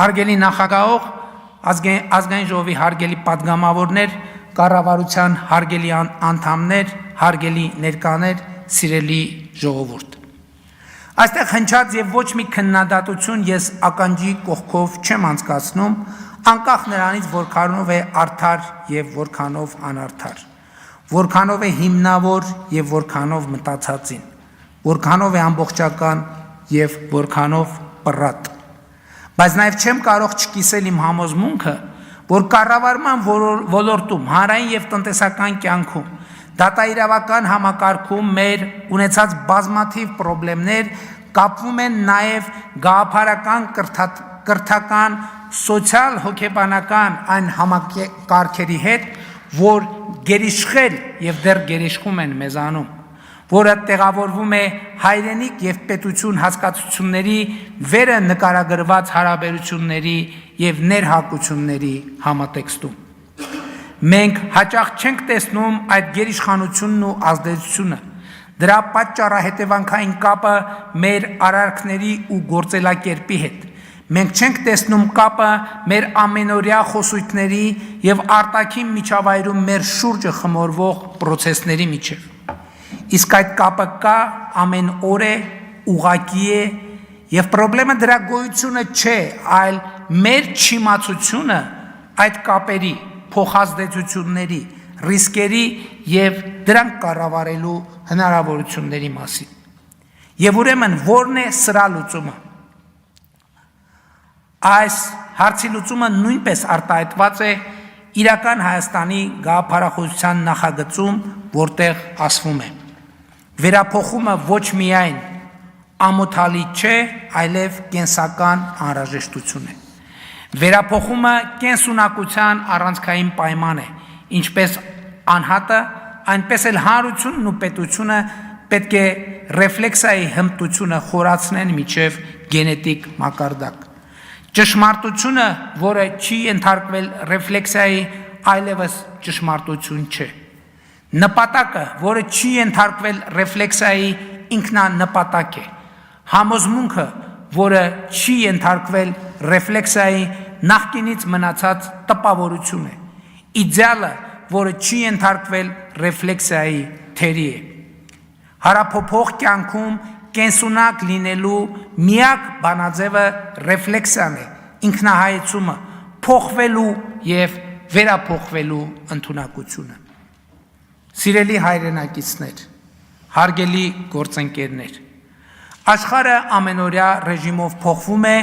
Հարգելի նախագահող, ազգային ժողովի հարգելի պատգամավորներ, կառավարության հարգելի անդամներ, հարգելի ներկաներ, սիրելի ժողովուրդ։ Այստեղ հնչած եւ ոչ մի քննադատություն ես ականջի կողքով չեմ անցկացնում, անկախ նրանից որքանով է արդար եւ որքանով անարդար, որքանով է հիմնավոր եւ որքանով մտածածին, որքանով է ամբողջական եւ որքանով պռատ։ Բայց նաև չեմ կարող չկիսել իմ համոզմունքը, որ կառավարման ոլորտում, հանրային եւ տնտեսական կյանքում, դատաիրավական համակարգում մեր ունեցած բազմաթիվ խնդիրներ կապվում են նաև գաղափարական, կրթական, սոցիալ-հոգեբանական այն համակարգերի հետ, որ գերիշխել եւ դեռ գերիշխում են մեզանում, որը տեղավորվում է հայրենիք եւ պետություն հասկացությունների վերը նկարագրված հարաբերությունների եւ ներհակությունների համատեքստում։ Մենք հաճախ չենք տեսնում այդ գերիշխանությունն ու ազդեցությունը, դրա պատճառահետևանքային կապը մեր արարքների ու գործելակերպի հետ։ Մենք չենք տեսնում կապը մեր ամենօրյա խոսույթների եւ արտաքին միջավայրում մեր շուրջը խմորվող process-ների միջև։ Իսկ այդ կապը կա, ամեն օր է, ուղղակի է, եւ խնդրեմը դրա գոյությունը չէ, այլ մեր չիմացությունը այդ կապերի, փոխազդեցությունների, ռիսկերի եւ դրանք կառավարելու հնարավորությունների մասին։ Եվ ուրեմն ո՞րն է սրա լուծումը։ Այս հարցի լուծումը նույնպես արտահայտված է իրական Հայաստանի գաղափարախոսության նախագծում, որտեղ ասվում է. վերափոխումը ոչ միայն ամոթալի չէ, այլև կենսական անհրաժեշտություն է։ Վերափոխումը կենսունակության առանցքային պայման է, ինչպես անհատը, այնպես էլ հանրությունն ու պետությունը պետք է ռեֆլեքսիայի հմտությունը խորացնեն միջև գենետիկ մակարդակ։ Ճշմարտությունը, որը չի ենթարկվել ռեֆլեքսիայի, այլևս ճշմարտություն չէ։ Նպատակը, որը չի ենթարկվել ռեֆլեքսիայի, ինքնանպատակ է։ Համոզմունքը, որը չի ենթարկվել ռեֆլեքսիայի, նախկինից մնացած տպավորություն է։ Իդեալը, որը չի ենթարկվել ռեֆլեքսիայի, թերի է։ Հարափոփող կյանքում կենսունակ լինելու միակ բանաձևը ռեֆլեքսիան է, ինքնահայեցումը, փոխվելու եւ վերափոխվելու ընդունակությունը։ Սիրելի հայրենակիցներ, հարգելի գործընկերներ, աշխարհը ամենօրյա ռեժիմով փոխվում է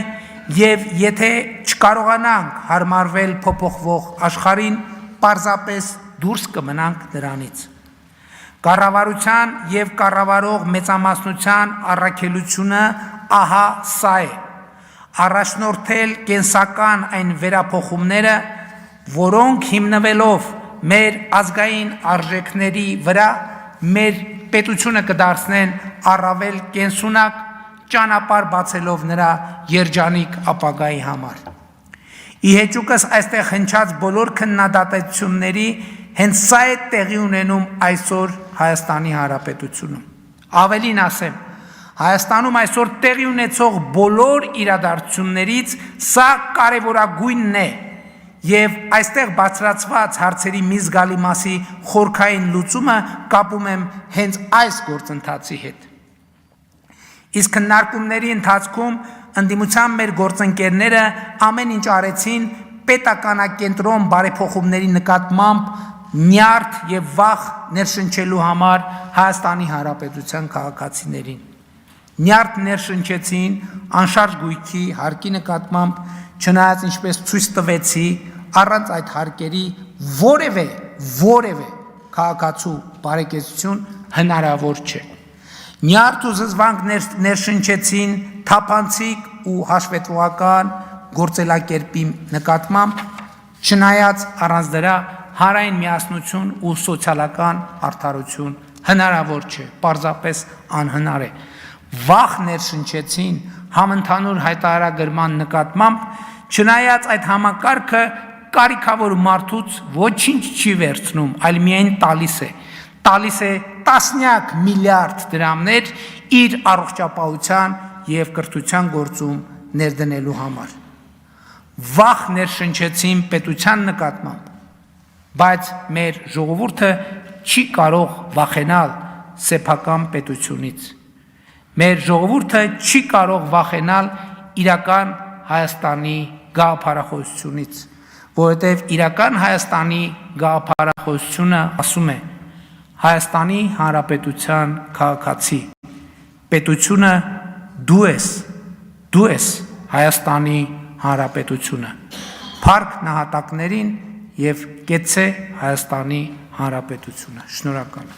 եւ եթե չկարողանանք հարմարվել փոփոխվող աշխարհին, պարզապես դուրս կմնանք նրանից։ Կառավարության եւ կառավարող մեծամասնության առաքելությունը ահա սա է. առաջնորդել կենսական այն վերափոխումները, որոնք հիմնվելով մեր ազգային արժեքների վրա մեր պետությունը կդարձնեն առավել կենսունակ, ճանապարհ բացելով նրա երջանիկ ապագայի համար։ Իհեճուկս այստեղ հնչած բոլոր քննադատությունների հենց սա է տեղի ունենում այսօր Հայաստանի Հանրապետությունում։ Ավելին ասեմ, Հայաստանում այսօր տեղի ունեցող բոլոր իրադարձություններից սա կարևորագույնն է եւ այստեղ բացրացված հարցերի մի զգալի մասի խորքային լուծումը կապում եմ հենց այս գործընթացի հետ։ Իսկ քննարկումների ընթացքում ընդդիմության մեր գործընկերները ամեն ինչ արեցին պետականակենտրոն բարեփոխումների նկատմամբ նյարդ եւ վախ ներշնչելու համար Հայաստանի Հանրապետության քաղաքացիներին։ Նյարդ ներշնչեցին անշարժ գույքի հարկի նկատմամբ, չնայած ինչպես ցույց տվեցի, առանց այդ հարկերի որևէ քաղաքացու բարեկեցություն հնարավոր չէ։ Նյարդ ու զզվանք ներշնչեցին թափանցիկ ու հաշվետվողական գործելակերպի նկատմամբ, չնայած առանց դրա հանրային միասնություն ու սոցիալական արդարություն հնարավոր չէ, պարզապես անհնար է։ Վախ ներշնչեցին համընդհանուր հայտարարագրման նկատմամբ, չնայած այդ համակարգը կարիքավոր մարդուց ոչինչ չի վերցնում, այլ միայն տալիս է տասնյակ միլիարդ դրամներ իր առողջապահության եւ կրթության գործում ներդնելու համար։ վախ ներշնչեցին պետության նկատմամբ, բայց մեր ժողովուրդը չի կարող վախենալ սեփական պետությունից։ Մեր ժողովուրդը չի կարող վախենալ իրական Հայաստանի գաղափարախոսությունից, որովհետև իրական Հայաստանի գաղափարախոսությունը ասում է Հայաստանի Հանրապետության քաղաքացի, պետությունը դու ես Հայաստանի Հանրապետությունը, փառք նահատակներին և կեցցե Հայաստանի Հանրապետությունը։ Շնորհակալ եմ։